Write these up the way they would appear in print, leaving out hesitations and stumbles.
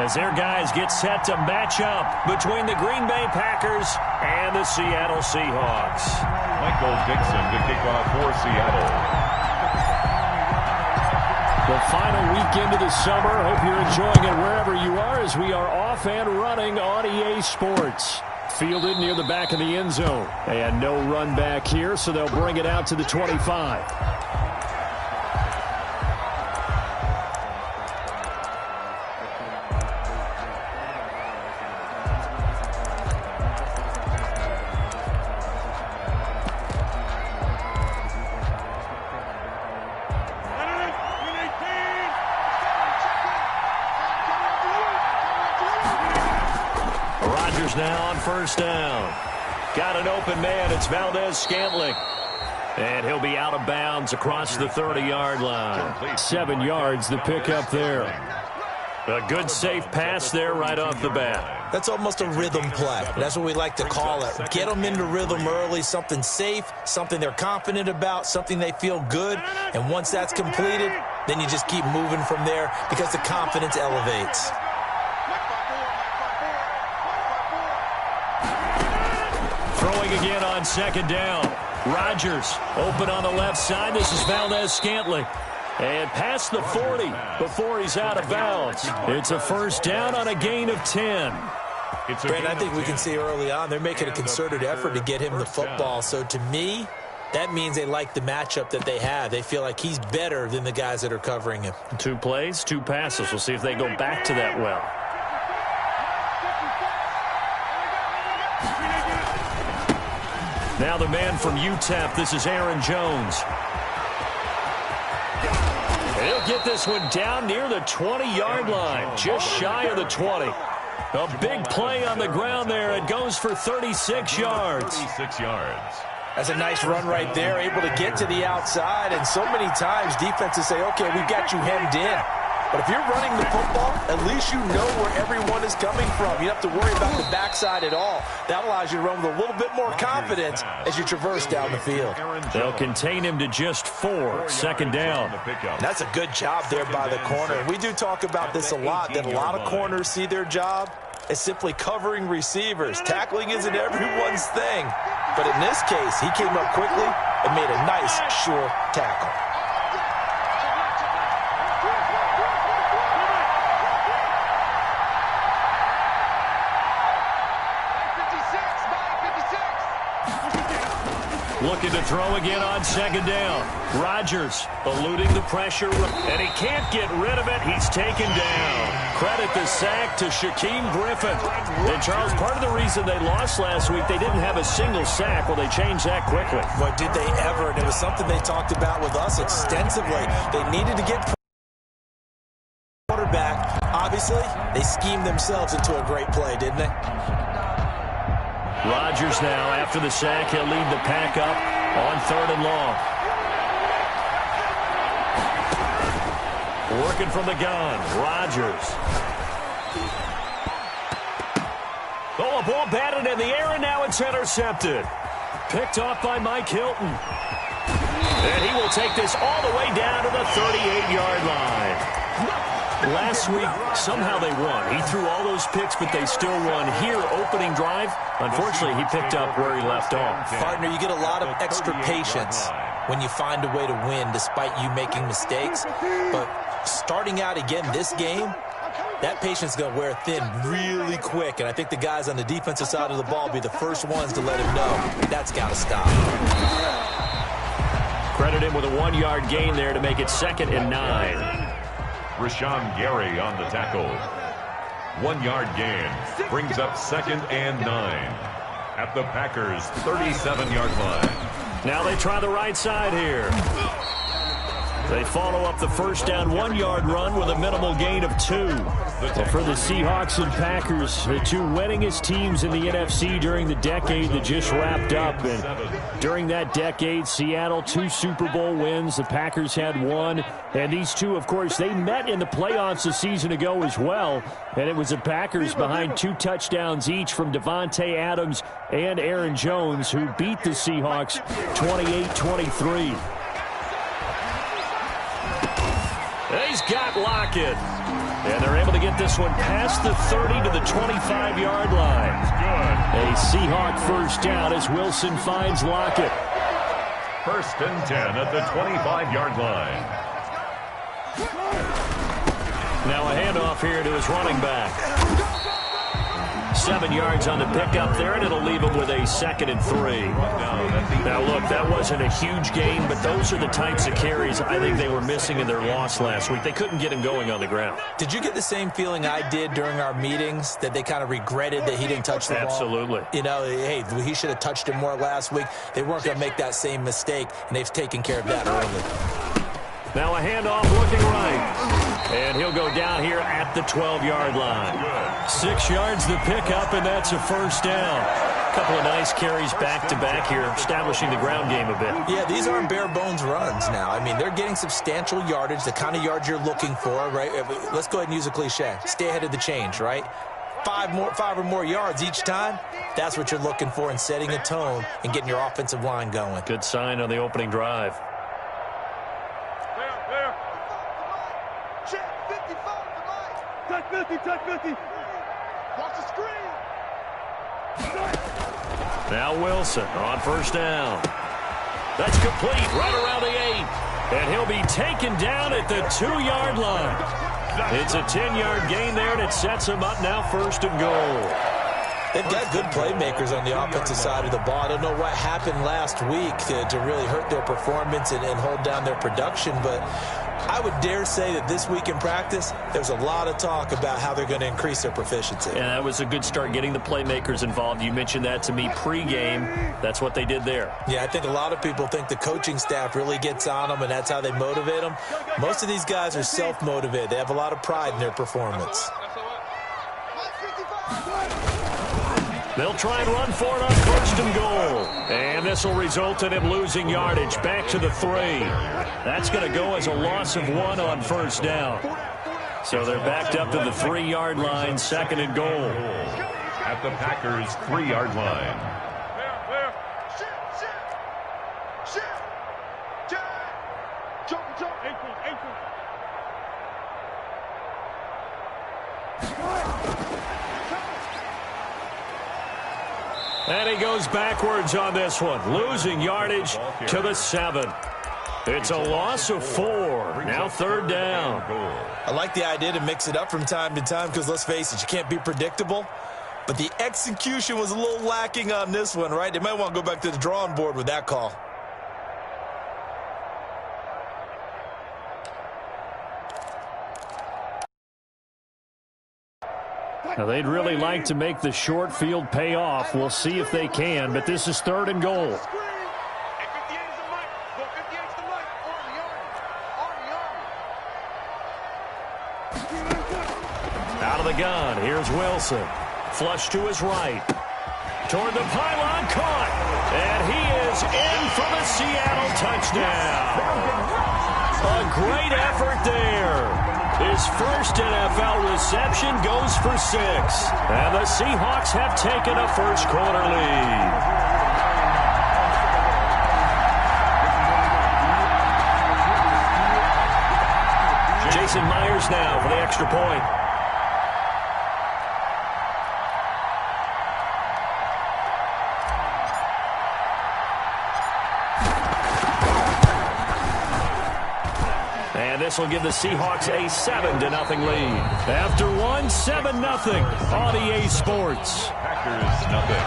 as their guys get set to match up between the Green Bay Packers and the Seattle Seahawks. Michael Dixon to kick off for Seattle. The final weekend of the summer. Hope you're enjoying it wherever you are as we are off and running on EA Sports. Fielded near the back of the end zone. And no run back here, so they'll bring it out to the 25. Now on first down. Got an open man. It's Valdez-Scantling. And he'll be out of bounds across the 30-yard line. 7 yards the pickup there. A good safe pass there right off the bat. That's almost a rhythm play. That's what we like to call it. Get them into rhythm early, something safe, something they're confident about, something they feel good. And once that's completed, then you just keep moving from there because the confidence elevates. Throwing again on second down. Rodgers open on the left side. This is Valdez-Scantling. And past the 40 before he's out of bounds. It's a first down on a gain of 10. Brent, I think we can see early on they're making a concerted effort to get him the football. So to me, that means they like the matchup that they have. They feel like he's better than the guys that are covering him. 2 plays, 2 passes. We'll see if they go back to that well. Now the man from UTEP, this is Aaron Jones. He'll get this one down near the 20-yard line, just shy of the 20. A big play on the ground there. It goes for 36 yards. 36 yards. That's a nice run right there, able to get to the outside. And so many times defenses say, okay, we've got you hemmed in. But if you're running the football, at least you know where everyone is coming from. You don't have to worry about the backside at all. That allows you to run with a little bit more confidence as you traverse down the field. They'll contain him to just 4, second down. And that's a good job there by the corner. We do talk about this a lot, that a lot of corners see their job as simply covering receivers. Tackling isn't everyone's thing. But in this case, he came up quickly and made a nice, sure tackle. Looking to throw again on second down. Rodgers eluding the pressure, and he can't get rid of it. He's taken down. Credit the sack to Shaquem Griffin. And, Charles, part of the reason they lost last week, they didn't have a single sack. Well, they changed that quickly. But did they ever? And it was something they talked about with us extensively. They needed to get quarterback. Obviously, they schemed themselves into a great play, didn't they? Rodgers now, after the sack, he'll lead the pack up on 3rd and long. Working from the gun, Rodgers. Oh, a ball batted in the air, and now it's intercepted. Picked off by Mike Hilton. And he will take this all the way down to the 38-yard line. Last week, somehow they won. He threw all those picks, but they still won. Here, opening drive, unfortunately, he picked up where he left off. Partner, you get a lot of extra patience when you find a way to win despite you making mistakes. But starting out again this game, that patience is going to wear thin really quick. And I think the guys on the defensive side of the ball will be the first ones to let him know that's got to stop. Credit him with a 1-yard gain there to make it 2nd and 9. Rashawn Gary on the tackle. 1-yard gain brings up 2nd and 9 at the Packers' 37-yard line. Now they try the right side here. They follow up the first down 1-yard run with a minimal gain of 2. Well, for the Seahawks and Packers, the 2 winningest teams in the NFC during the decade that just wrapped up. And during that decade, Seattle 2 Super Bowl wins. The Packers had 1. And these 2, of course, they met in the playoffs a season ago as well. And it was the Packers behind 2 touchdowns each from Devontae Adams and Aaron Jones, who beat the Seahawks 28-23. He's got Lockett. And they're able to get this one past the 30 to the 25-yard line. A Seahawk first down as Wilson finds Lockett. 1st and 10 at the 25-yard line. Now a handoff here to his running back. 7 yards on the pickup there, and it'll leave him with a 2nd and 3. Now, look, that wasn't a huge gain, but those are the types of carries I think they were missing in their loss last week. They couldn't get him going on the ground. Did you get the same feeling I did during our meetings, that they kind of regretted that he didn't touch the ball? Absolutely. You know, hey, he should have touched it more last week. They weren't going to make that same mistake, and they've taken care of that early. Now a handoff looking right. And he'll go down here at the 12-yard line. 6 yards the pickup, and that's a first down. A couple of nice carries back-to-back here, establishing the ground game a bit. Yeah, these aren't bare-bones runs now. I mean, they're getting substantial yardage, the kind of yards you're looking for, right? Let's go ahead and use a cliche. Stay ahead of the change, right? 5 or more yards each time. That's what you're looking for in setting a tone and getting your offensive line going. Good sign on the opening drive. Touch 50. Watch the screen. Now Wilson on first down. That's complete right around the 8. And he'll be taken down at the 2-yard line. It's a 10-yard gain there, and it sets him up now 1st and goal. They've got good playmakers on the offensive side of the ball. I don't know what happened last week to really hurt their performance and hold down their production, but I would dare say that this week in practice, there's a lot of talk about how they're going to increase their proficiency. And that was a good start, getting the playmakers involved. You mentioned that to me pregame. That's what they did there. Yeah, I think a lot of people think the coaching staff really gets on them, and that's how they motivate them. Most of these guys are self-motivated. They have a lot of pride in their performance. They'll try and run for it on 1st and goal. And this will result in him losing yardage back to the 3. That's going to go as a loss of 1 on 1st down. So they're backed up to the 3-yard line, 2nd and goal. At the Packers' 3-yard line. And he goes backwards on this one, losing yardage to the 7. It's a loss of 4. Now 3rd down. I like the idea to mix it up from time to time because, let's face it, you can't be predictable. But the execution was a little lacking on this one, right? They might want to go back to the drawing board with that call. Now, they'd really like to make the short field pay off. We'll see if they can, but this is 3rd and goal. Out of the gun, here's Wilson. Flush to his right. Toward the pylon, caught. And he is in for the Seattle touchdown. A great effort there. His first NFL reception goes for 6. And the Seahawks have taken a first-quarter lead. Jason Myers now for the extra point. And this will give the Seahawks a 7-0 lead. After one, 7-0 on EA Sports. Packers nothing.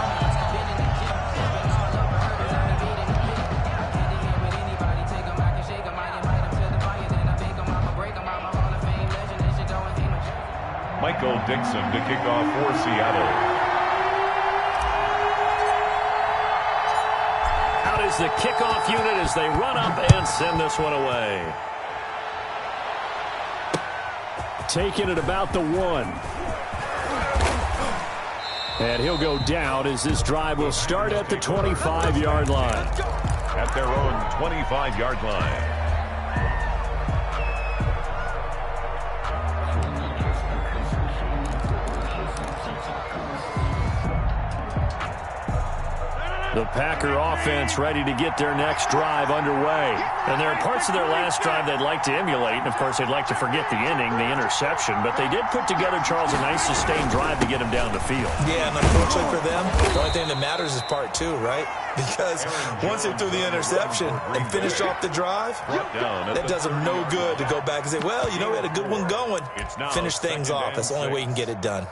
Michael Dixon to kick off for Seattle. Out is the kickoff unit as they run up and send this one away. Taking it about the 1. And he'll go down as this drive will start at the 25-yard line. At their own 25-yard line. The Packer offense ready to get their next drive underway. And there are parts of their last drive they'd like to emulate. And, of course, they'd like to forget the ending, the interception. But they did put together, Charles, a nice sustained drive to get him down the field. Yeah, and unfortunately for them, the only thing that matters is part two, right? Because once they threw the interception and finished off the drive, that does them no good to go back and say, well, you know, we had a good one going. Finish things off. That's the only way you can get it done.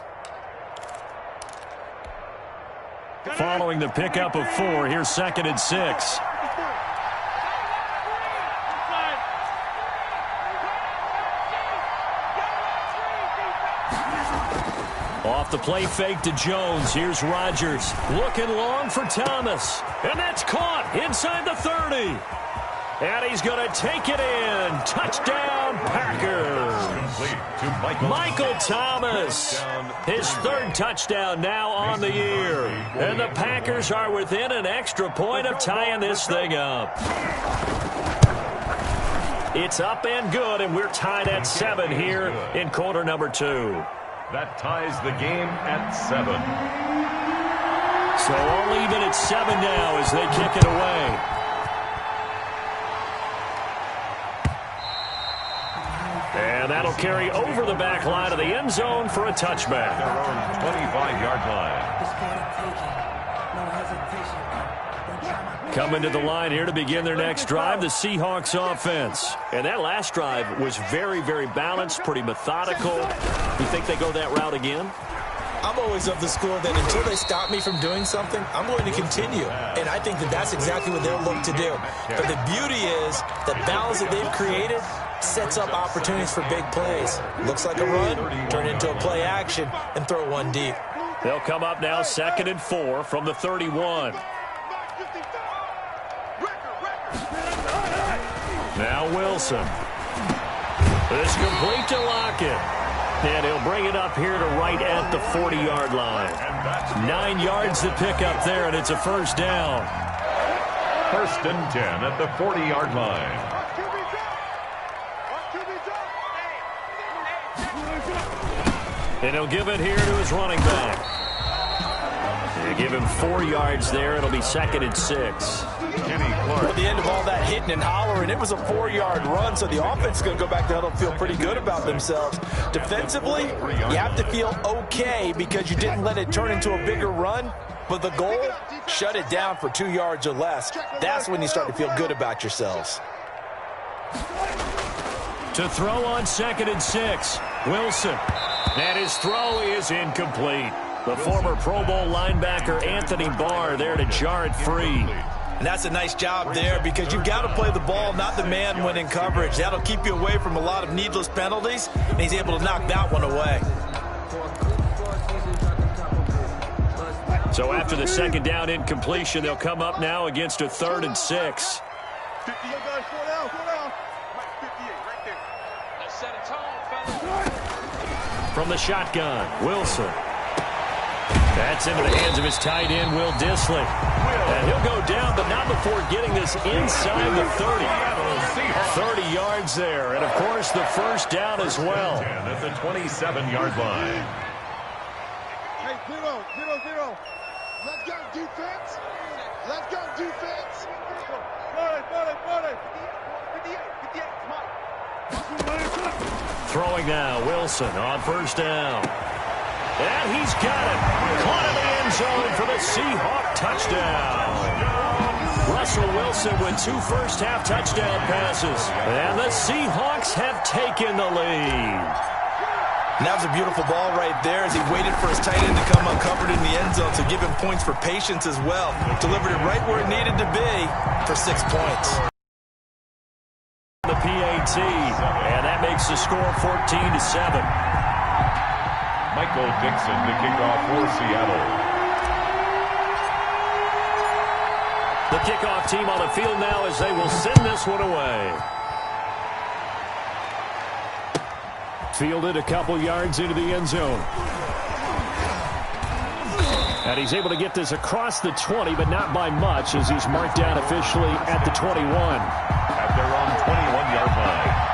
Following the pickup of 4, here's 2nd and 6. Off the play fake to Jones. Here's Rodgers. Looking long for Thomas. And that's caught inside the 30. And he's going to take it in. Touchdown, Packers. Complete to Michael Thomas. His 3rd touchdown now on the year. And the Packers are within an extra point of tying this thing up. It's up and good, and we're tied at 7 here in quarter number 2. That ties the game at 7. So all even at 7 now as they kick it away. And that'll carry over the back line of the end zone for a touchback. Their own 25-yard line. Coming to the line here to begin their next drive, the Seahawks offense. And that last drive was very, very balanced, pretty methodical. You think they go that route again? I'm always of the school that until they stop me from doing something, I'm going to continue. And I think that that's exactly what they'll look to do. But the beauty is the balance that they've created sets up opportunities for big plays. Looks like a run, turn into a play action, and throw one deep. They'll come up now 2nd and 4 from the 31. Now Wilson. It's complete to Lockett. And he'll bring it up here to right at the 40-yard line. 9 yards to pick up there, and it's a first down. 1st and 10 at the 40-yard line. And he'll give it here to his running back. They give him 4 yards there. It'll be 2nd and 6. At the end of all that hitting and hollering, it was a 4-yard run, so the offense is going to go back to huddle and feel pretty good about themselves. Defensively, you have to feel okay because you didn't let it turn into a bigger run, but the goal, shut it down for 2 yards or less. That's when you start to feel good about yourselves. To throw on 2nd and 6, Wilson. And his throw is incomplete. The former Pro Bowl linebacker Anthony Barr there to jar it free. And that's a nice job there because you've got to play the ball, not the man when in coverage. That'll keep you away from a lot of needless penalties, and he's able to knock that one away. So after the 2nd down incompletion, they'll come up now against a 3rd and 6. 58 guys, 4 down, 4 down. 58 right there. Let's set a tone, fellas. From the shotgun, Wilson. That's into the hands of his tight end, Will Dissly. And he'll go down, but not before getting this inside the 30. 30 yards there. And, of course, the first down as well. At the 27-yard line. Hey, 0-0-0. Let's go defense. Let's go defense. 40. Throwing now, Wilson on first down. And he's got it. Caught in the end zone for the Seahawk touchdown. Russell Wilson with 2 first-half touchdown passes. And the Seahawks have taken the lead. And that was a beautiful ball right there as he waited for his tight end to come uncovered in the end zone to give him points for patience as well. Delivered it right where it needed to be for 6 points. The PAT, and that makes the score 14-7. Michael Dixon to kick off for Seattle. The kickoff team on the field now as they will send this one away. Fielded a couple yards into the end zone. And he's able to get this across the 20, but not by much as he's marked down officially at the 21. At their own 21-yard line.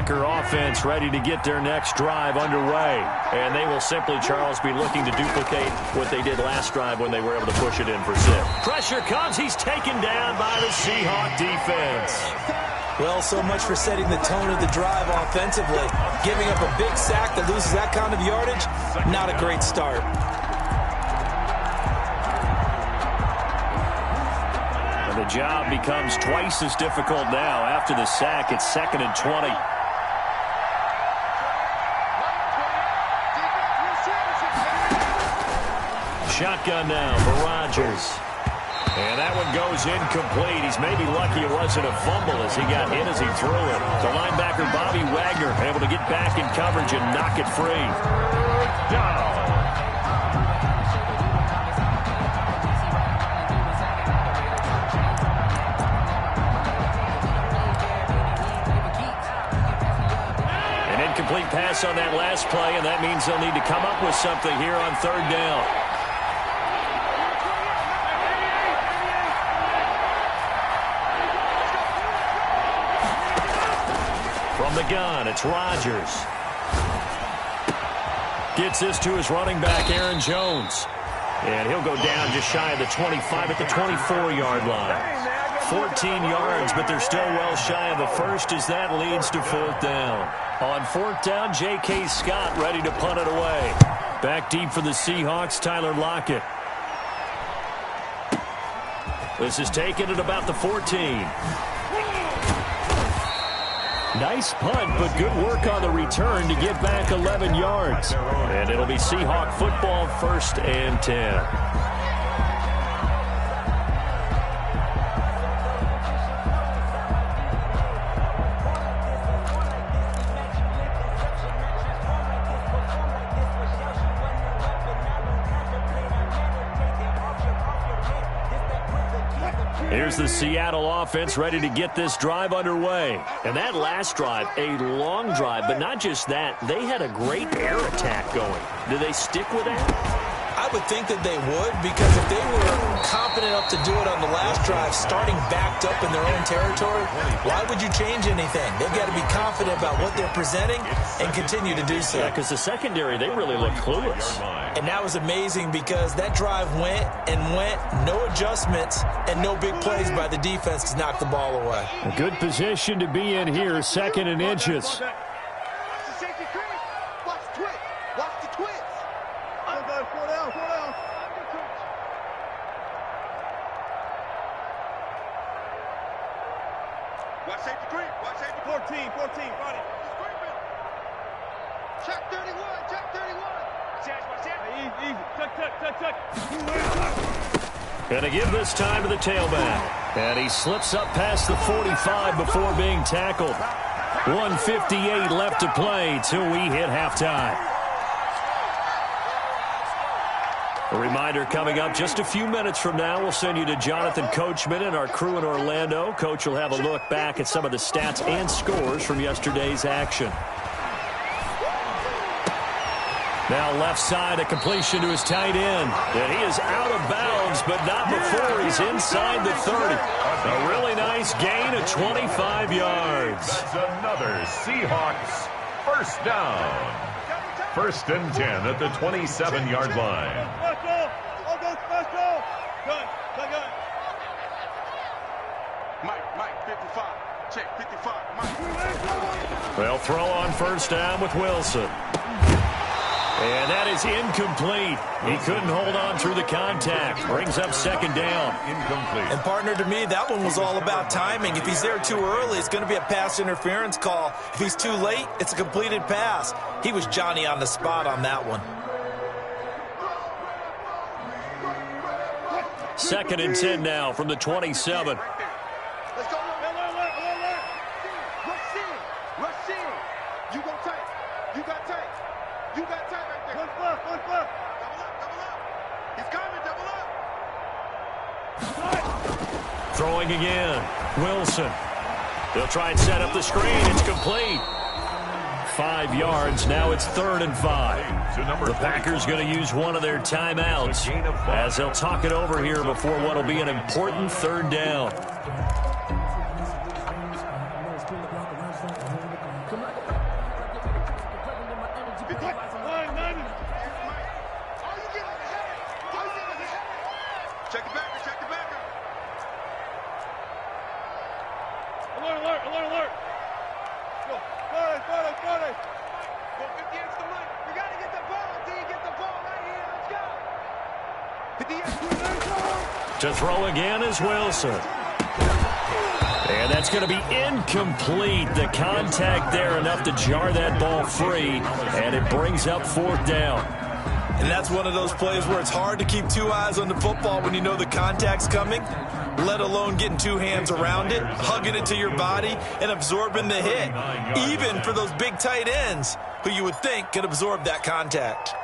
Packer offense ready to get their next drive underway. And they will simply, Charles, be looking to duplicate what they did last drive when they were able to push it in for 6. Pressure comes. He's taken down by the Seahawk defense. Well, so much for setting the tone of the drive offensively. Giving up a big sack that loses that kind of yardage, not a great start. And the job becomes twice as difficult now. After the sack, it's 2nd and 20. Shotgun now for Rodgers. And that one goes incomplete. He's maybe lucky it wasn't a fumble as he got hit as he threw it. The linebacker, Bobby Wagner, able to get back in coverage and knock it free. Down. Incomplete pass on that last play, and that means they'll need to come up with something here on 3rd down. From the gun, it's Rodgers. Gets this to his running back, Aaron Jones. And he'll go down just shy of the 25 at the 24-yard line. 14 yards, but they're still well shy of the first as that leads to 4th down. On 4th down, J.K. Scott ready to punt it away. Back deep for the Seahawks, Tyler Lockett. This is taken at about the 14. Nice punt, but good work on the return to get back 11 yards. And it'll be Seahawk football, 1st and 10. Here's the Seattle offense ready to get this drive underway. And that last drive, a long drive, but not just that. They had a great air attack going. Do they stick with that? I would think that they would, because if they were confident enough to do it on the last drive, starting backed up in their own territory, why would you change anything? They've got to be confident about what they're presenting and continue to do so. Yeah, because the secondary, they really look clueless. And that was amazing because that drive went and went, no adjustments, and no big plays by the defense to knock the ball away. A good position to be in here, 2nd and inches. Watch safety creep. Watch safety 14, buddy. Check 31, check 31. Easy. Tuck. Gonna give this time to the tailback. And he slips up past the 45 before being tackled. 1:58 left to play till we hit halftime. A reminder coming up just a few minutes from now. We'll send you to Jonathan Coachman and our crew in Orlando. Coach will have a look back at some of the stats and scores from yesterday's action. Now left side, a completion to his tight end. And he is out of bounds, but not before he's inside the 30. A really nice gain of 25 yards. That's another Seahawks 1st down. 1st and 10 at the 27-yard line. Mike, 55. Check 55. Mike. They'll throw on 1st down with Wilson. And that is incomplete. He couldn't hold on through the contact. Brings up 2nd down. Incomplete. And partner, to me, that one was all about timing. If he's there too early, it's going to be a pass interference call. If he's too late, it's a completed pass. He was Johnny on the spot on that one. 2nd and 10 now from the 27. Let's go. Rush in. You go tight. You got tight. You got tight right there. One foot. Double up. He's coming, double up. Throwing again. Wilson. They'll try and set up the screen. It's complete. 5 yards. Now it's 3rd and 5. The Packers going to use one of their timeouts as they'll talk it over here before what will be an important 3rd down. Check the backer, check the backer. Alert, alert, alert, alert. Go, forward. Go 50 yards to Mike. You got to get the ball, D. Get the ball right here. Let's go. 50 yards. To throw again is Wilson. And that's going to be incomplete. The contact there enough to jar that ball free, and it brings up 4th down. And that's one of those plays where it's hard to keep 2 eyes on the football when you know the contact's coming, let alone getting 2 hands around it, hugging it to your body, and absorbing the hit, even for those big tight ends who you would think could absorb that contact.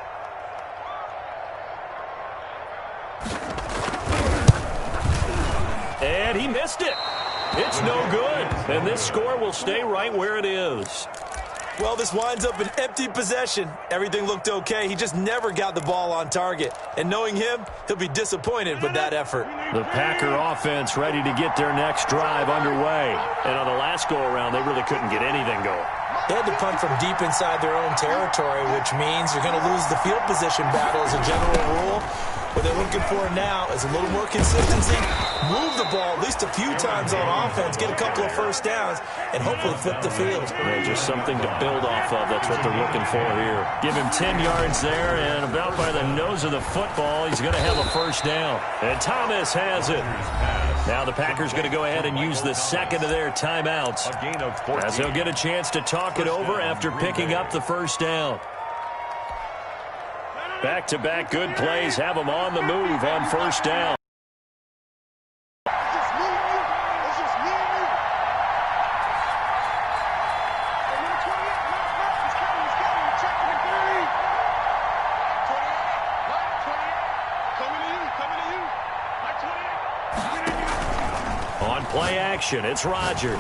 And he missed it. It's no good. And this score will stay right where it is. Well, this winds up an empty possession. Everything looked okay. He just never got the ball on target. And knowing him, he'll be disappointed with that effort. The Packer offense ready to get their next drive underway. And on the last go-around, they really couldn't get anything going. They had to punt from deep inside their own territory, which means you're going to lose the field position battle as a general rule. What they're looking for now is a little more consistency, move the ball at least a few times on offense, get a couple of first downs, and hopefully flip the field. Yeah, just something to build off of. That's what they're looking for here. Give him 10 yards there, and about by the nose of the football, he's going to have a first down. And Thomas has it. Now the Packers going to go ahead and use the second of their timeouts, as they'll get a chance to talk it over after picking up the first down. Back-to-back good plays have them on the move on first down. On play action, it's Rodgers.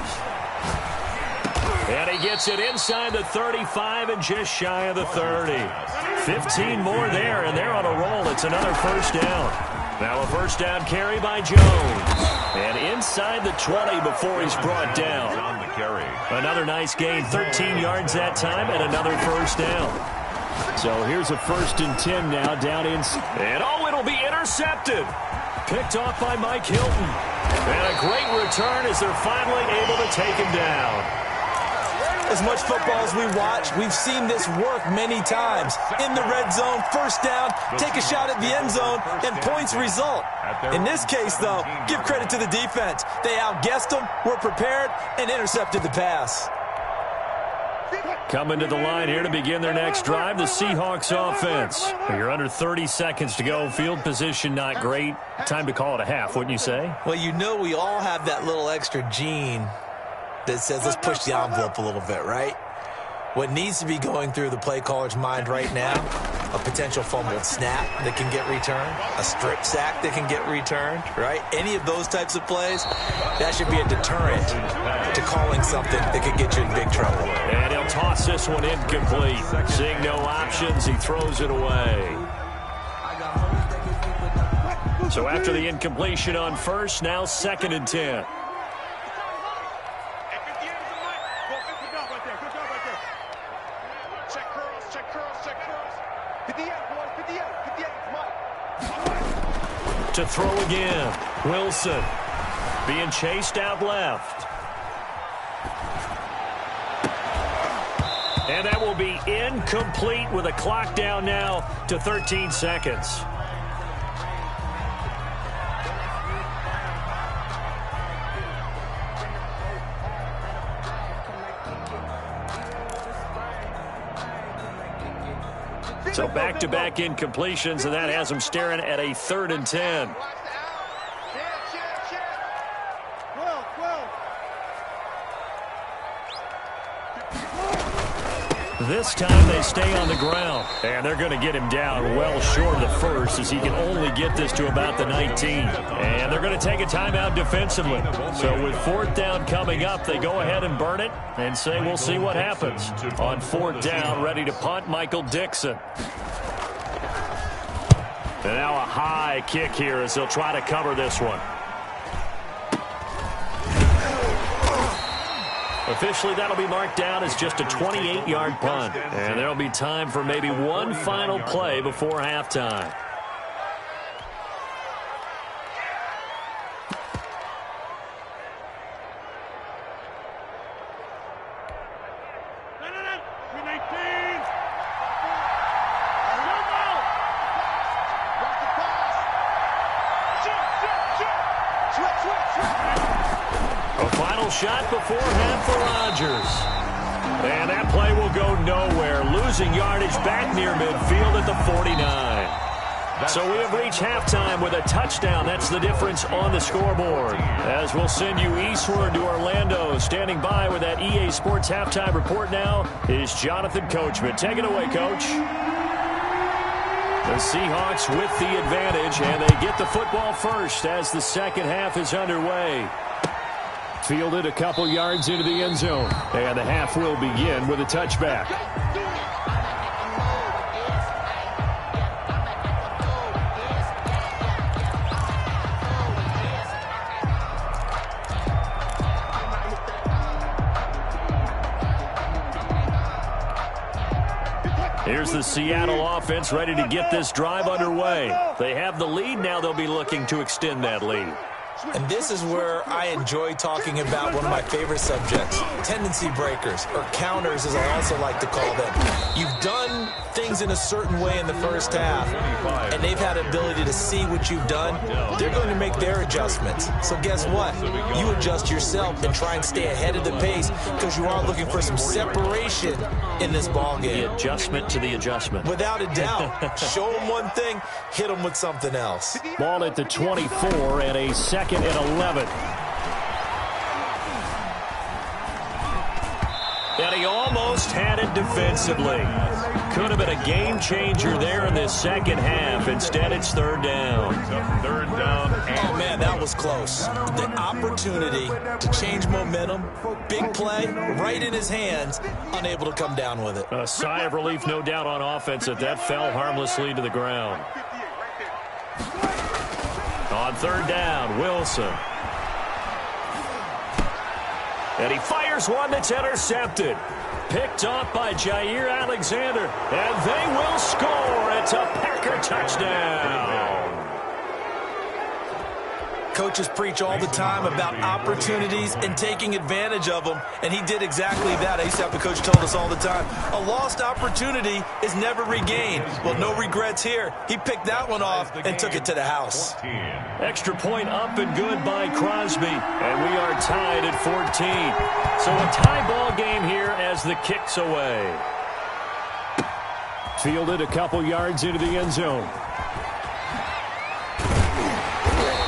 And he gets it inside the 35 and just shy of the 30. 15 more there, and they're on a roll. It's another first down. Now a first down carry by Jones. And inside the 20 before he's brought down. Another nice gain, 13 yards that time, and another first down. So here's a 1st and 10 now down in. And oh, it'll be intercepted. Picked off by Mike Hilton. And a great return as they're finally able to take him down. As much football as we watch, we've seen this work many times. In the red zone, first down, take a shot at the end zone, and points result. In this case, though, give credit to the defense. They outguessed them, were prepared, and intercepted the pass. Coming to the line here to begin their next drive, the Seahawks offense. You're under 30 seconds to go. Field position not great. Time to call it a half, wouldn't you say? Well, you know we all have that little extra gene that says let's push the envelope a little bit, right? What needs to be going through the play caller's mind right now, a potential fumbled snap that can get returned, a strip sack that can get returned, right? Any of those types of plays, that should be a deterrent to calling something that could get you in big trouble. And he'll toss this one incomplete. Seeing no options, he throws it away. So after the incompletion on first, now 2nd and 10. To throw again, Wilson being chased out left. And that will be incomplete with a clock down now to 13 seconds. So back-to-back incompletions, and that has them staring at a 3rd and 10. This time they stay on the ground, and they're going to get him down well short of the first as he can only get this to about the 19. And they're going to take a timeout defensively. So with 4th down coming up, they go ahead and burn it and say we'll see what happens. On 4th down, ready to punt, Michael Dixon. And now a high kick here as they'll try to cover this one. Officially, that'll be marked down as just a 28-yard punt. And there'll be time for maybe one final play before halftime. shot before half for Rodgers. And that play will go nowhere, losing yardage back near midfield at the 49. So we have reached halftime with a touchdown. That's the difference on the scoreboard. As we'll send you eastward to Orlando. Standing by with that EA Sports halftime report now is Jonathan Coachman. Take it away, Coach. The Seahawks with the advantage, and they get the football first as the second half is underway. Fielded a couple yards into the end zone, and the half will begin with a touchback. Here's the Seattle offense ready to get this drive underway. They have the lead. Now they'll be looking to extend that lead. And this is where I enjoy talking about one of my favorite subjects, tendency breakers, or counters as I also like to call them. You've done things in a certain way in the first half, and they've had the ability to see what you've done. They're going to make their adjustments. So guess what? You adjust yourself and try and stay ahead of the pace because you are looking for some separation in this ball game. The adjustment to the adjustment. Without a doubt. Show them one thing, hit them with something else. Ball at the 24 and a second and 11. And he almost had it defensively. Could have been a game changer there in this second half. Instead, it's third down. Third down. Oh, man, that was close. The opportunity to change momentum, big play, right in his hands, unable to come down with it. A sigh of relief, no doubt, on offense that fell harmlessly to the ground. On third down, Wilson. And he fires one that's intercepted. Picked off by Jair Alexander. And they will score. It's a Packer touchdown. Coaches preach all the time about opportunities and taking advantage of them, and he did exactly that. I used to have the coach told us all the time, a lost opportunity is never regained. Well, no regrets here. He picked that one off and took it to the house. Extra point up and good by Crosby, and we are tied at 14. So a tie ball game here as the kick's away. Fielded a couple yards into the end zone.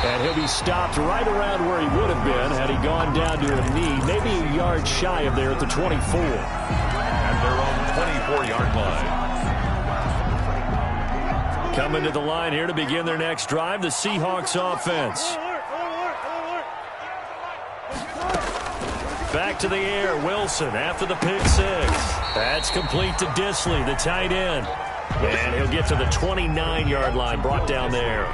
And he'll be stopped right around where he would have been had he gone down to a knee, maybe a yard shy of there at the 24. And they're on 24-yard line. Coming to the line here to begin their next drive, the Seahawks offense. Back to the air, Wilson after the pick six. That's complete to Disley, the tight end. And he'll get to the 29-yard line, brought down there.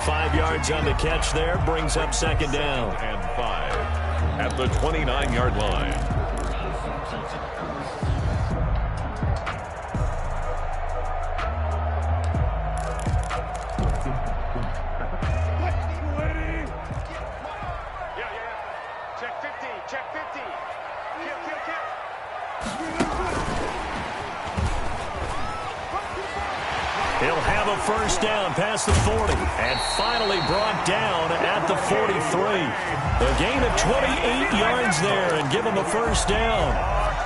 5 yards on the catch there, brings up second down. And 5 at the 29-yard line. Check 50, check 50. Kill. He'll have a first down past the 40 and finally brought down at the 43. A gain of 28 yards there and give him a first down.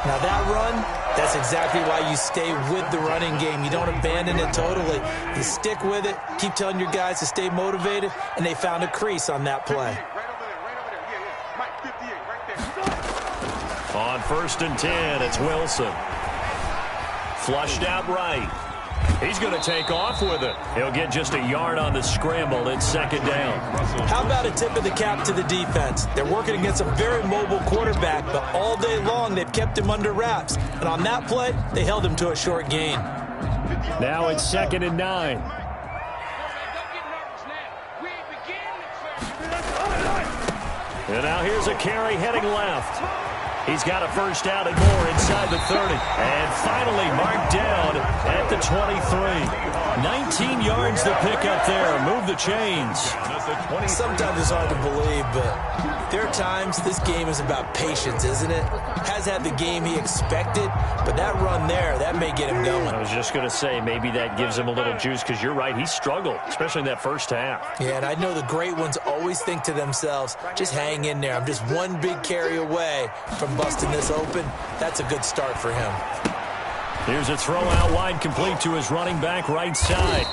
Now that run, that's exactly why you stay with the running game. You don't abandon it totally. You stick with it, keep telling your guys to stay motivated, and they found a crease on that play. Right over there. Yeah. Mike 58, right there. On first and 10, it's Wilson. Flushed out right. He's going to take off with it. He'll get just a yard on the scramble. It's second down. How about a tip of the cap to the defense? They're working against a very mobile quarterback, but all day long they've kept him under wraps. And on that play, they held him to a short gain. Now it's second and 9. And now here's a carry heading left. He's got a first down and more inside the 30. And finally marked down at the 23. 19 yards to pick up there. Move the chains. Sometimes it's hard to believe, but there are times this game is about patience, isn't it? Has had the game he expected, but that run there, that may get him going. I was just going to say, maybe that gives him a little juice, because you're right, he struggled, especially in that first half. Yeah, and I know the great ones always think to themselves, just hang in there. I'm just one big carry away from busting this open. That's a good start for him. Here's a throw out wide, complete to his running back right side.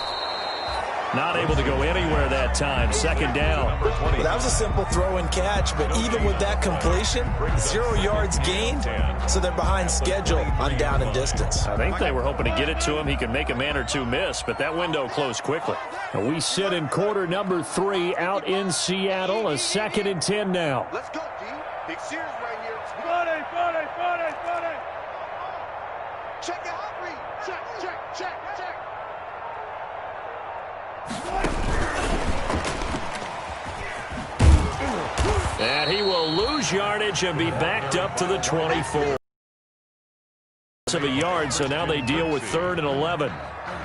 Not able to go anywhere that time. Second down. Well, that was a simple throw and catch, but even with that completion, 0 yards gained, so they're behind schedule on down and distance. I think they were hoping to get it to him. He could make a man or two miss, but that window closed quickly. And we sit in quarter number 3 out in Seattle. A 2nd and 10 now. Let's go, D. Big series right here. 40. Check it out, Reed. Check. And he will lose yardage and be backed up to the 24. Of a yard, so now they deal with 3rd and 11.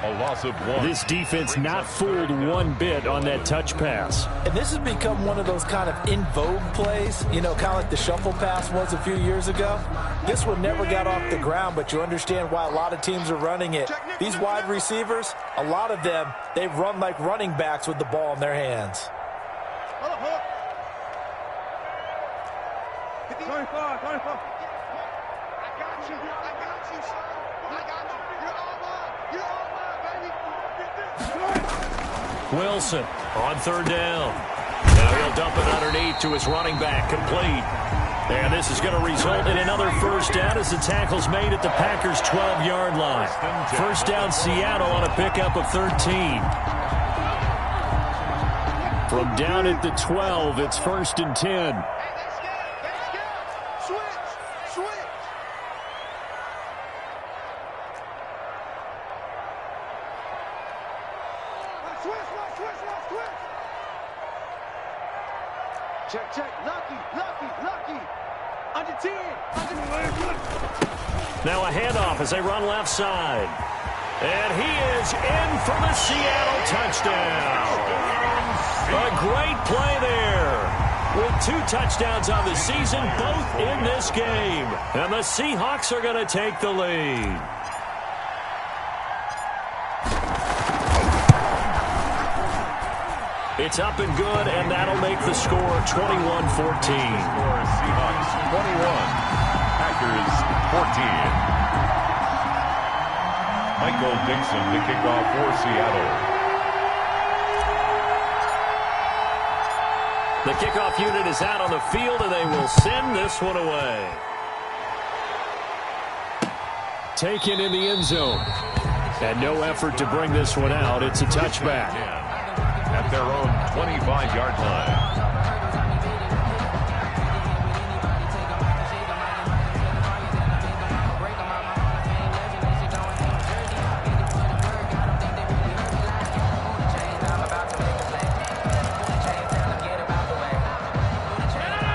A loss of 1. This defense not fooled one bit on that touch pass. And this has become one of those kind of in vogue plays, you know, kind of like the shuffle pass was a few years ago. This one never got off the ground, but you understand why a lot of teams are running it. These wide receivers, a lot of them, they run like running backs with the ball in their hands. 25. I got you, son. You're all mine, baby. Wilson on 3rd down. Now he'll dump it underneath to his running back, complete. And this is going to result in another first down as the tackle's made at the Packers' 12-yard line. First down, Seattle on a pickup of 13. From down at the 12, it's 1st and 10. Check. Lucky. Under 10. Now a handoff as they run left side. And he is in for the Seattle touchdown. A great play there. With 2 touchdowns on the season, both in this game. And the Seahawks are going to take the lead. It's up and good, and that'll make the score 21-14. Seahawks 21, Packers 14. Michael Dixon to kick off for Seattle. The kickoff unit is out on the field, and they will send this one away. Taken in the end zone. And no effort to bring this one out. It's a touchback. At their own 25-yard line.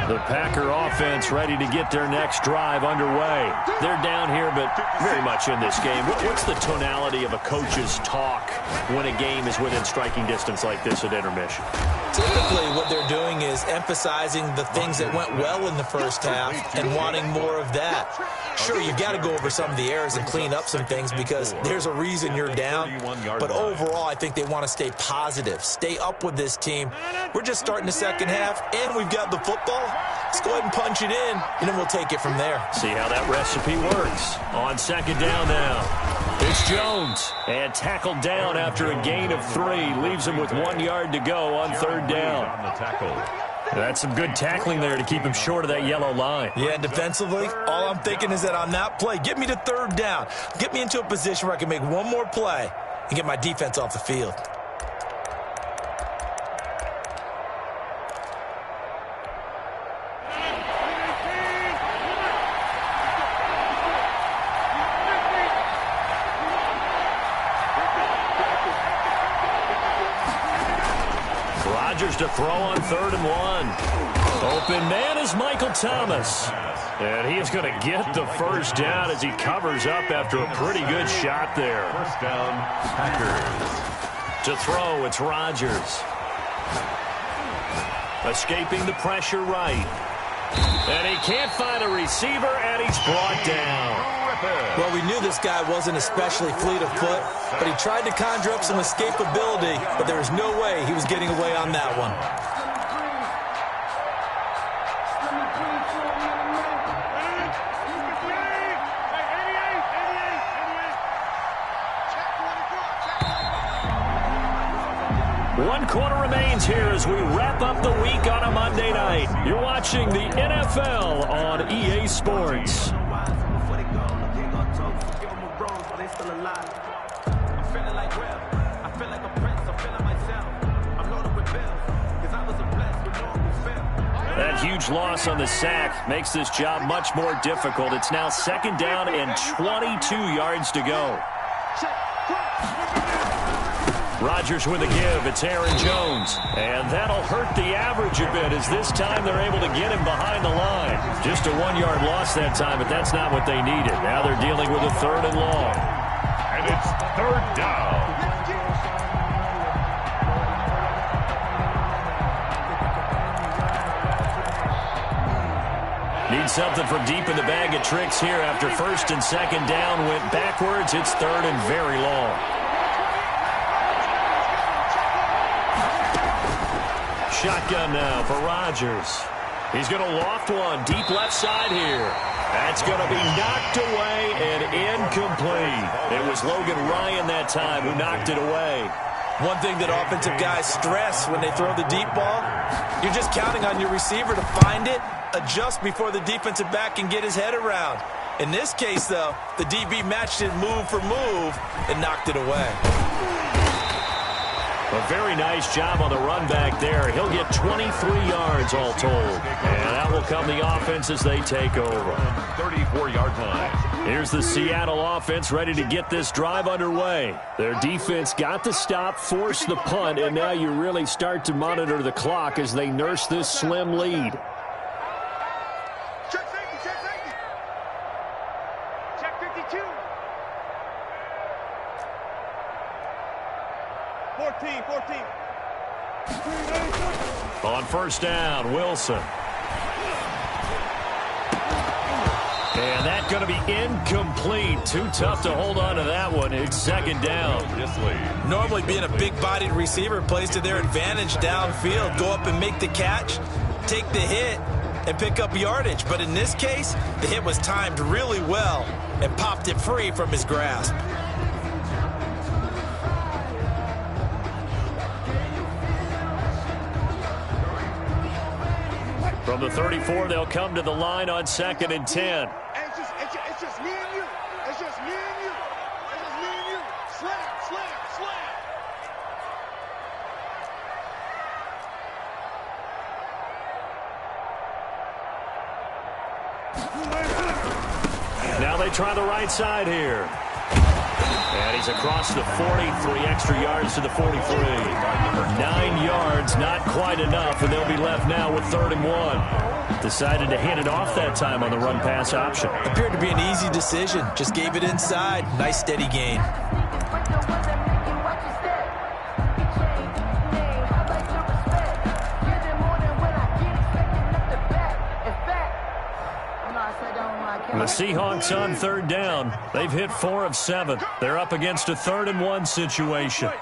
The Packer offense ready to get their next drive underway. They're down here, but very much in this game. What's the tonality of a coach's talk when a game is within striking distance like this at intermission? Typically, what they're doing is emphasizing the things that went well in the first half and wanting more of that. Sure, you've got to go over some of the errors and clean up some things because there's a reason you're down. But overall, I think they want to stay positive, stay up with this team. We're just starting the second half, and we've got the football. Let's go ahead and punch it in, and then we'll take it from there. See how that recipe works. On 2nd down now. It's Jones. And tackled down after a gain of 3. Leaves him with 1 yard to go on 3rd down. On the tackle. That's some good tackling there to keep him short of that yellow line. Yeah, defensively, all I'm thinking is that on that play, get me to 3rd down. Get me into a position where I can make one more play and get my defense off the field. Rodgers to throw on 3rd and 1. Open man is Michael Thomas. And he is going to get the first down as he covers up after a pretty good shot there. First down, Packers. To throw, it's Rodgers. Escaping the pressure right. And he can't find a receiver, and he's brought down. Well, we knew this guy wasn't especially fleet of foot, but he tried to conjure up some escapability, but there was no way he was getting away on that one. One quarter remains here as we wrap up the week on a Monday night. You're watching the NFL on EA Sports. That huge loss on the sack makes this job much more difficult. It's now 2nd down and 22 yards to go. Rodgers with a give. It's Aaron Jones. And that'll hurt the average a bit as this time they're able to get him behind the line. Just a 1-yard loss that time, but that's not what they needed. Now they're dealing with a 3rd and long. And it's 3rd down. Need something from deep in the bag of tricks here after 1st and 2nd down went backwards. It's 3rd and very long. Shotgun now for Rodgers. He's going to loft one deep left side here. That's going to be knocked away and incomplete. It was Logan Ryan that time who knocked it away. One thing that offensive guys stress when they throw the deep ball, you're just counting on your receiver to find it, adjust before the defensive back can get his head around. In this case, though, the DB matched it move for move and knocked it away. A very nice job on the run back there. He'll get 23 yards all told. And that will come the offense as they take over. 34-yard line. Here's the Seattle offense ready to get this drive underway. Their defense got the stop, forced the punt, and now you really start to monitor the clock as they nurse this slim lead. Check safety, check safety. Check 52. 14. On 1st down, Wilson. And that's going to be incomplete. Too tough to hold on to that one. It's 2nd down. Normally being a big-bodied receiver plays to their advantage downfield. Go up and make the catch, take the hit, and pick up yardage. But in this case, the hit was timed really well and popped it free from his grasp. From the 34, they'll come to the line on 2nd and 10. It's just me and you. It's just me and you. It's just me and you. Slam. Now they try the right side here. And he's across the 40, 3 extra yards to the 43. 9 yards, not quite enough, and they'll be left now with 3rd and 1. Decided to hand it off that time on the run-pass option. Appeared to be an easy decision. Just gave it inside. Nice steady gain. The Seahawks on 3rd down. They've hit 4 of 7. They're up against a 3rd and 1 situation. 55.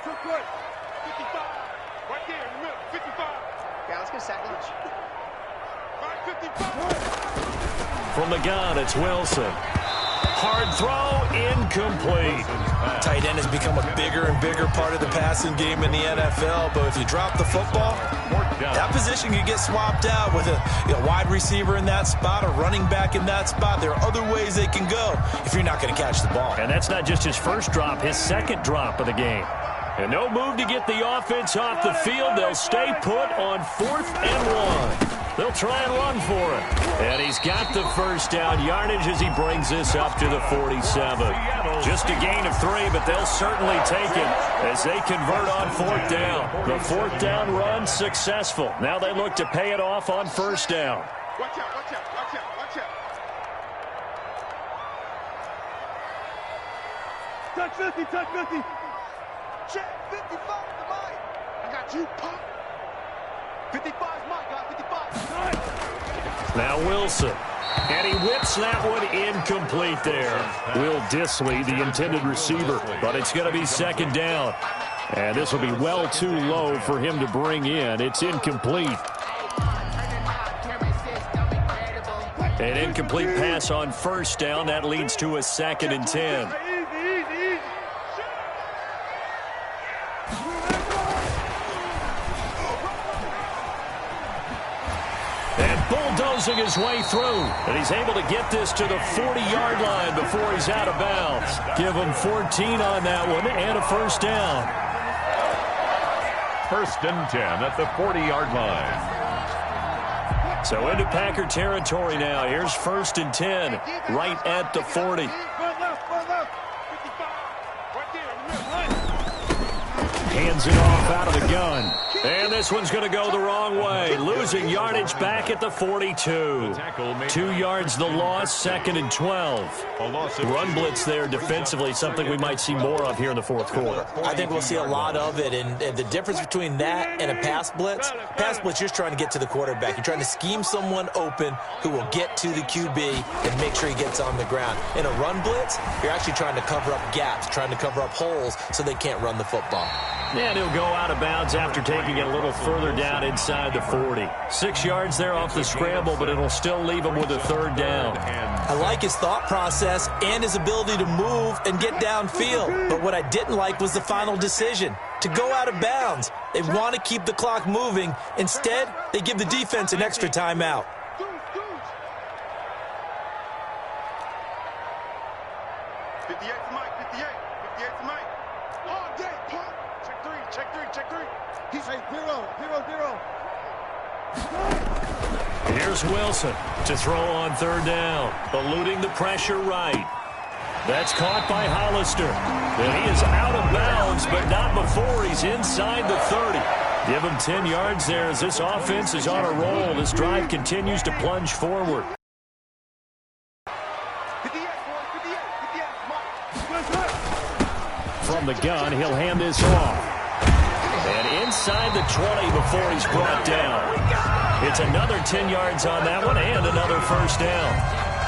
Right there in the middle. 55. Yeah, let's go sack lunch. All right, 55. From the gun, it's Wilson. Hard throw, incomplete. Tight end has become a bigger and bigger part of the passing game in the NFL, but if you drop the football, that position can get swapped out with a wide receiver in that spot, a running back in that spot. There are other ways they can go if you're not going to catch the ball. And that's not just his first drop, his 2nd drop of the game. And no move to get the offense off the field. They'll stay put on 4th and 1. They'll try and run for it. And he's got the first down yardage as he brings this up to the 47. Just a gain of 3, but they'll certainly take it as they convert on 4th down. The 4th down run successful. Now they look to pay it off on 1st down. Watch out, watch out, watch out, watch out. Touch 50, touch 50. Check, 55 is mine. I got you, pop. 55 is mine, guys, 55. Now Wilson. And he whips that one incomplete there. Will Disley, the intended receiver, but it's going to be 2nd down. And this will be well too low for him to bring in. It's incomplete. An incomplete pass on 1st down. That leads to a 2nd and 10. Bulldozing his way through, and he's able to get this to the 40-yard line before he's out of bounds. Give him 14 on that one and a 1st down. 1st and 10 at the 40-yard line. So into Packer territory now. Here's 1st and 10 right at the 40. Hands it off out of the gun. And this one's going to go the wrong way. Losing yardage back at the 42. 2 yards the loss, 2nd and 12. Run blitz there defensively, something we might see more of here in the 4th quarter. I think we'll see a lot of it, and the difference between that and a pass blitz, you're just trying to get to the quarterback. You're trying to scheme someone open who will get to the QB and make sure he gets on the ground. In a run blitz, you're actually trying to cover up gaps, trying to cover up holes so they can't run the football. And he'll go out of bounds after taking it a little further down inside the 40. 6 yards there off the scramble, but it'll still leave him with a 3rd down. I like his thought process and his ability to move and get downfield. But what I didn't like was the final decision, to go out of bounds. They want to keep the clock moving. Instead, they give the defense an extra timeout. 58's Mike, 58's Mike. All day, pop. Check three. He's 0. Here's Wilson to throw on 3rd down, eluding the pressure right. That's caught by Hollister. And he is out of bounds, but not before he's inside the 30. Give him 10 yards there as this offense is on a roll. This drive continues to plunge forward. 58, Mike. From the gun, he'll hand this off. And inside the 20 before he's brought down. It's another 10 yards on that one and another 1st down.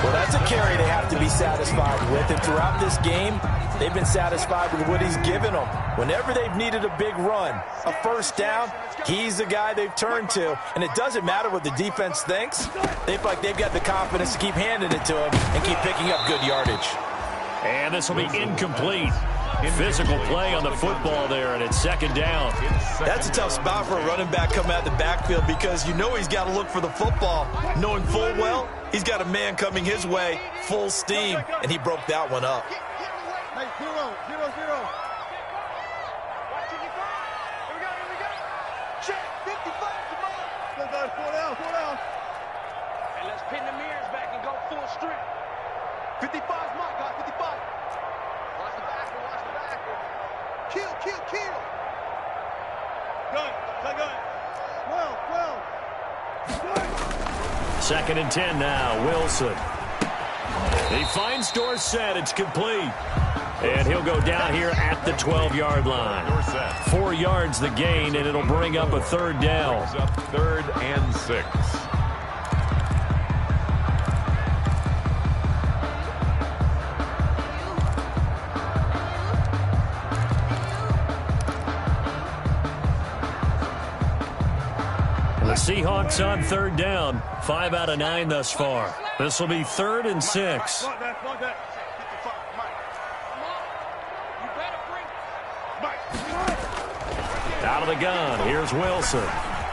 Well, that's a carry they have to be satisfied with. And throughout this game, they've been satisfied with what he's given them. Whenever they've needed a big run, a 1st down, he's the guy they've turned to. And it doesn't matter what the defense thinks. They feel like they've got the confidence to keep handing it to him and keep picking up good yardage. And this will be incomplete. Physical play on the football there, and it's 2nd down. That's a tough spot for a running back coming out the backfield because you know he's got to look for the football, knowing full well he's got a man coming his way, full steam, and he broke that one up. Hey, 0. Check, 55 to Mike. Go down, 4 down. And let's pin the mirrors back and go full strength. 55 is Mike, guys, 55. Watch the back. Kill. Gun. 12. 2nd and 10 now, Wilson. He finds Dorsett. It's complete. And he'll go down here at the 12-yard line. 4 yards the gain, and it'll bring up a 3rd down. 3rd and 6. The Seahawks on 3rd down. 5 out of 9 thus far. This will be 3rd and 6. Block that. Out of the gun. Here's Wilson.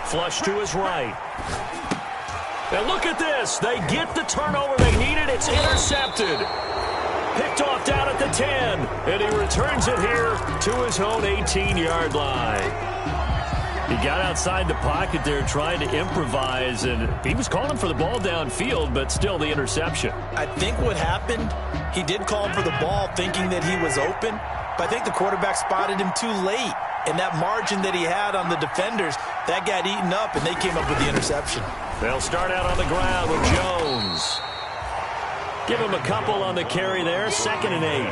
Flush to his right. And look at this. They get the turnover they needed. It's intercepted. Picked off down at the 10. And he returns it here to his own 18-yard line. He got outside the pocket there trying to improvise, and he was calling for the ball downfield, but still the interception. I think what happened, he did call for the ball thinking that he was open, but I think the quarterback spotted him too late. And that margin that he had on the defenders, that got eaten up, and they came up with the interception. They'll start out on the ground with Jones. Give him a couple on the carry there, 2nd and 8.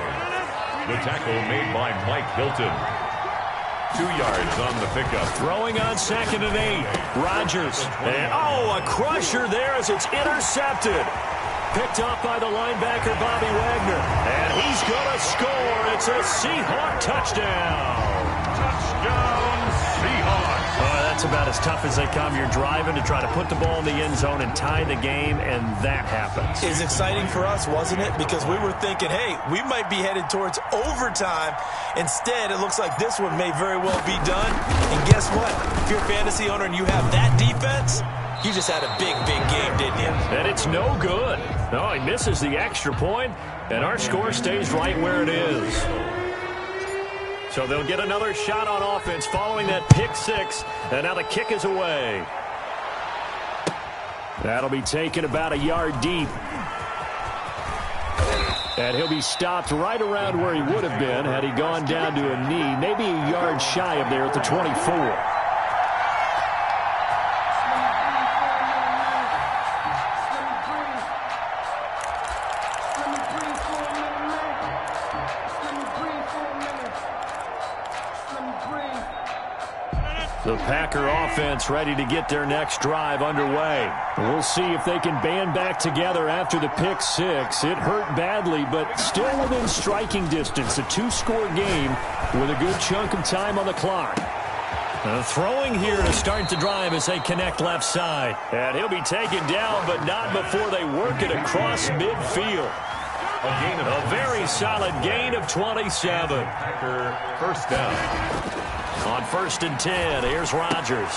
The tackle made by Mike Hilton. 2 yards on the pickup. Throwing on 2nd and 8. Rodgers. And, a crusher there as it's intercepted. Picked up by the linebacker, Bobby Wagner. And he's going to score. It's a Seahawk touchdown. Touchdown, Seahawks. That's about as tough as they come. You're driving to try to put the ball in the end zone and tie the game, and that happens. It's exciting for us, wasn't it? Because we were thinking, hey, we might be headed towards overtime. Instead, it looks like this one may very well be done. And guess what? If you're a fantasy owner and you have that defense, you just had a big, big game, didn't you? And it's no good. No, he misses the extra point, and our score stays right where it is. So they'll get another shot on offense following that pick 6, and now the kick is away. That'll be taken about a yard deep. And he'll be stopped right around where he would have been had he gone down to a knee, maybe a yard shy of there at the 24. The Packer offense ready to get their next drive underway. We'll see if they can band back together after the pick 6. It hurt badly, but still within striking distance. A 2-score game with a good chunk of time on the clock. Throwing here to start the drive as they connect left side. And he'll be taken down, but not before they work it across midfield. A very solid gain of 27. Packer first down. On 1st and 10, here's Rodgers.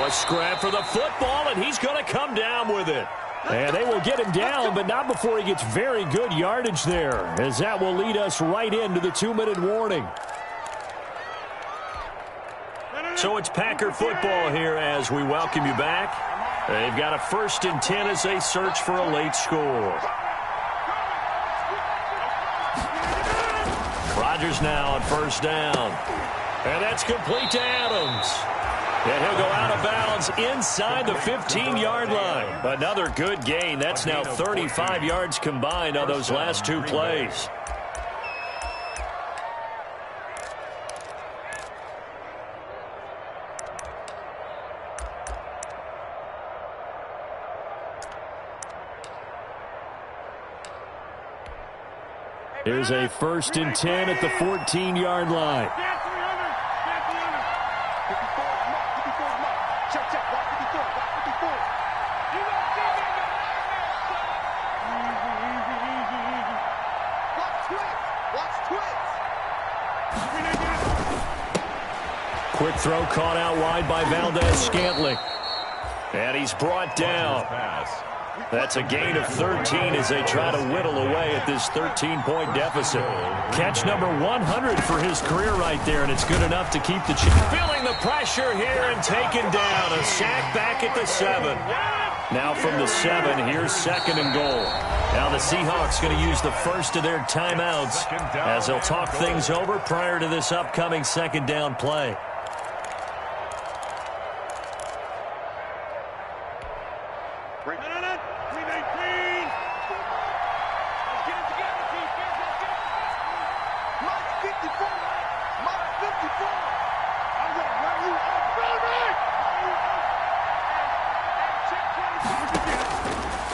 A scrap for the football, and he's going to come down with it. And they will get him down, but not before he gets very good yardage there, as that will lead us right into the 2-minute warning. So it's Packer football here as we welcome you back. They've got a 1st and 10 as they search for a late score. Rodgers now on 1st down. And that's complete to Adams. And he'll go out of bounds inside the 15-yard line. Another good gain. That's now 35 yards combined on those last 2 plays. Here's a 1st and 10 at the 14-yard line. Quick throw caught out wide by Valdez-Scantling. And he's brought down. That's a gain of 13 as they try to whittle away at this 13-point deficit. Catch number 100 for his career right there, and it's good enough to keep the feeling the pressure here and taken down. A sack back at the 7. Now from the 7, here's 2nd and goal. Now the Seahawks going to use the first of their timeouts as they'll talk things over prior to this upcoming 2nd down play.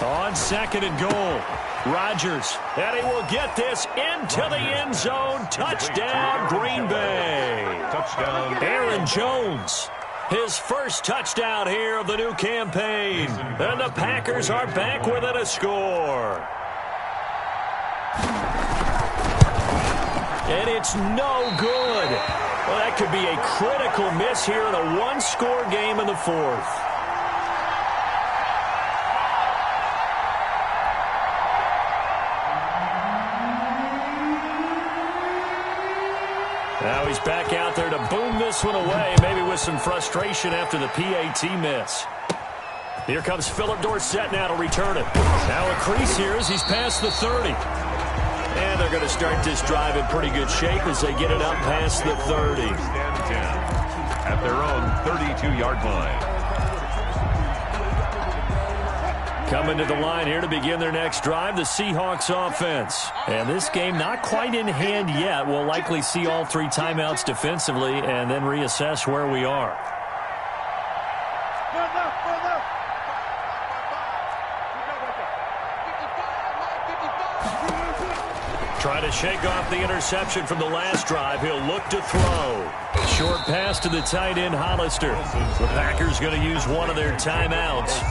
On 2nd and goal, Rodgers, and he will get this into the end zone. Touchdown, Green Bay. Touchdown, Aaron Jones, his first touchdown here of the new campaign. And the Packers are back within a score. And it's no good. Well, that could be a critical miss here in a 1-score game in the 4th. Now he's back out there to boom this one away, maybe with some frustration after the PAT miss. Here comes Philip Dorsett now to return it. Now a crease here as he's past the 30. And they're going to start this drive in pretty good shape as they get it up past the 30. At their own 32-yard line. Coming to the line here to begin their next drive, the Seahawks offense. And this game not quite in hand yet. We'll likely see all three timeouts defensively and then reassess where we are. Trying to shake off the interception from the last drive. He'll look to throw. Short pass to the tight end, Hollister. The Packers going to use one of their timeouts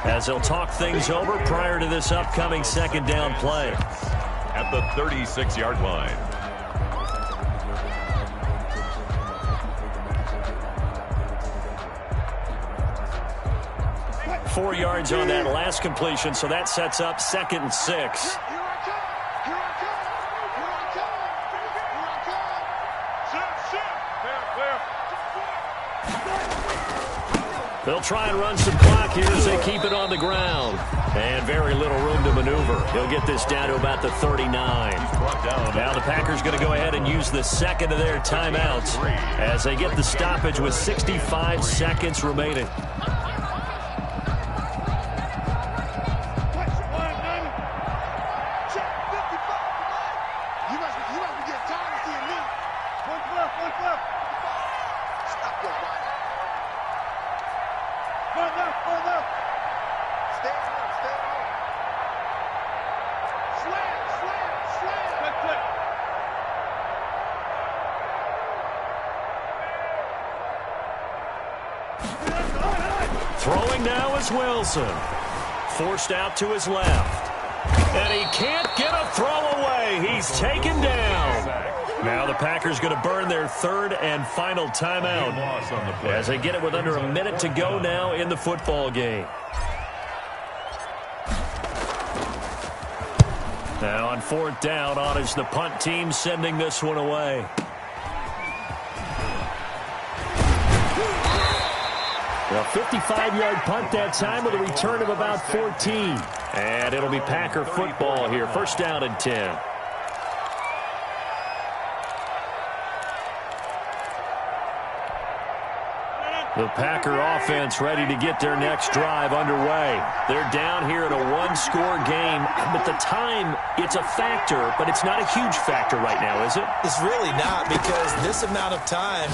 as they'll talk things over prior to this upcoming second down play. At the 36-yard line. Four yards on that last completion, so that sets up 2nd and 6. They'll try and run some clock here as they keep it on the ground. And very little room to maneuver. He'll get this down to about the 39. Now the Packers going to go ahead and use the second of their timeouts as they get the stoppage with 65 seconds remaining. Throwing now is Wilson. Forced out to his left. And he can't get a throw away. He's taken down. Now the Packers going to burn their third and final timeout as they get it with under a minute to go now in the football game. Now on 4th down, on is the punt team sending this one away. A 55-yard punt that time with a return of about 14. And it'll be Packer football here. 1st down and 10. The Packer offense ready to get their next drive underway. They're down here in a one-score game, but the time, it's a factor, but it's not a huge factor right now, is it? It's really not, because this amount of time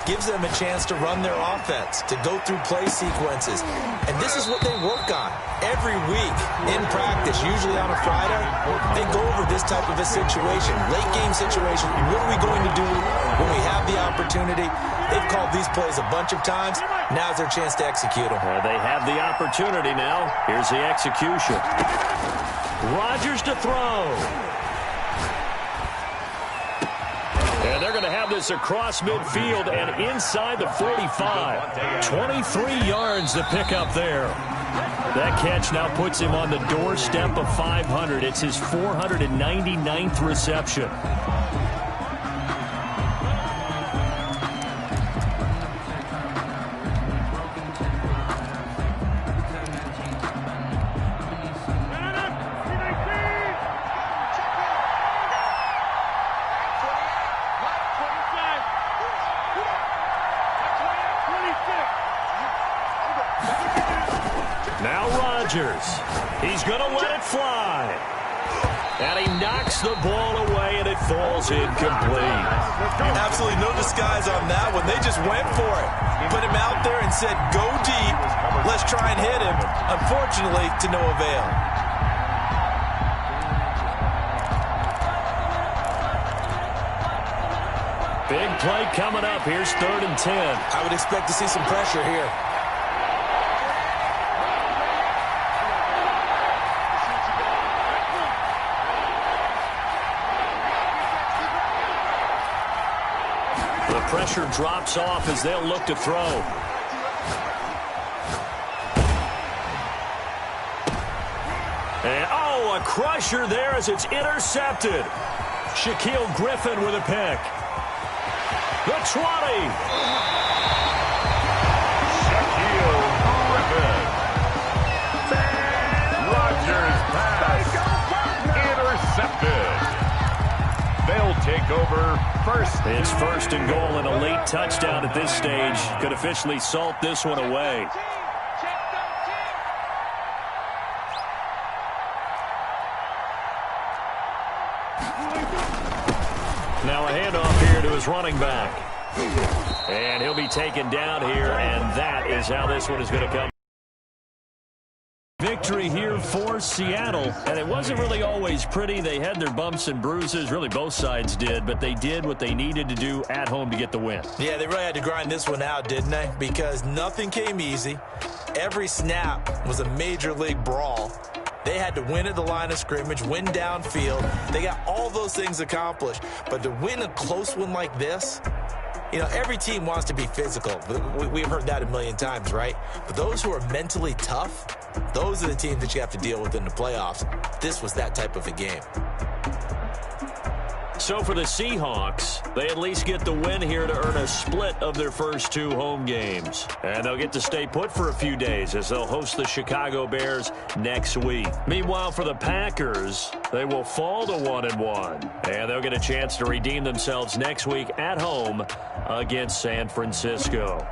gives them a chance to run their offense, to go through play sequences. And this is what they work on every week in practice, usually on a Friday. They go over this type of a situation, late game situation. What are we going to do when we have the opportunity? They've called these plays a bunch of times. Now's their chance to execute them. They have the opportunity now. Here's the execution. Rodgers to throw. And they're going to have this across midfield and inside the 45. 23 yards to pick up there. That catch now puts him on the doorstep of 500. It's his 499th reception. He's going to let it fly. And he knocks the ball away, and it falls incomplete. Absolutely no disguise on that one. They just went for it. Put him out there and said, go deep. Let's try and hit him. Unfortunately, to no avail. Big play coming up. Here's 3rd and 10. I would expect to see some pressure here. Pressure drops off as they'll look to throw. And, a crusher there as it's intercepted. Shaquille Griffin with a pick. The 20. Shaquille Griffin. Rodgers pass. Intercepted. They'll take over first. It's first and goal and a late touchdown at this stage. Could officially salt this one away. Now a handoff here to his running back. And he'll be taken down here, and that is how this one is going to come. Victory here for Seattle, and it wasn't really always pretty. They had their bumps and bruises, really both sides did, but they did what they needed to do at home to get the win. Yeah, they really had to grind this one out, didn't they? Because nothing came easy. Every snap was a major league brawl. They had to win at the line of scrimmage, win downfield. They got all those things accomplished. But to win a close one like this, you know, every team wants to be physical. We've heard that a million times, right? But those who are mentally tough, those are the teams that you have to deal with in the playoffs. This was that type of a game. So for the Seahawks, they at least get the win here to earn a split of their first two home games. And they'll get to stay put for a few days as they'll host the Chicago Bears next week. Meanwhile, for the Packers, they will fall to 1-1. And they'll get a chance to redeem themselves next week at home against San Francisco.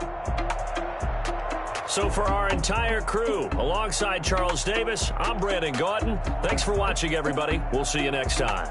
So for our entire crew, alongside Charles Davis, I'm Brandon Gautin. Thanks for watching, everybody. We'll see you next time.